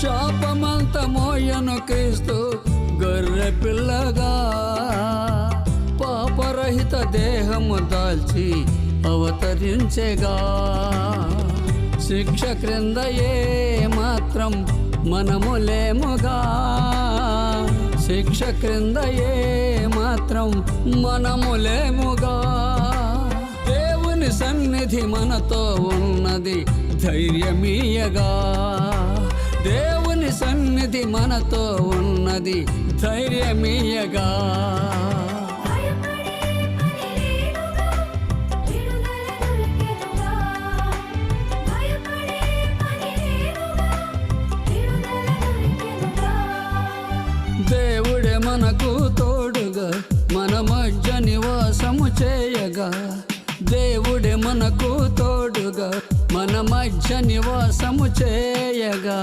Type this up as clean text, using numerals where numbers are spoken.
శాపమంత మోయను క్రీస్తు గొర్రె పిల్లగా పాపరహిత దేహము దాల్చి అవతరించెగా. శిక్ష క్రింద ఏ మాత్రం మనము లేముగా, శిక్ష క్రింద ఏ మాత్రం మనము లేముగా. దేవుని సన్నిధి మనతో ఉన్నది ధైర్యమీయగా, దేవుని సన్నిధి మనతో ఉన్నది ధైర్యమీయగా. దేవుడే మనకు తోడుగా మన మధ్య నివాసము చేయగా, దేవుడే మనకు తోడుగా మన మధ్య నివాసము చేయగా.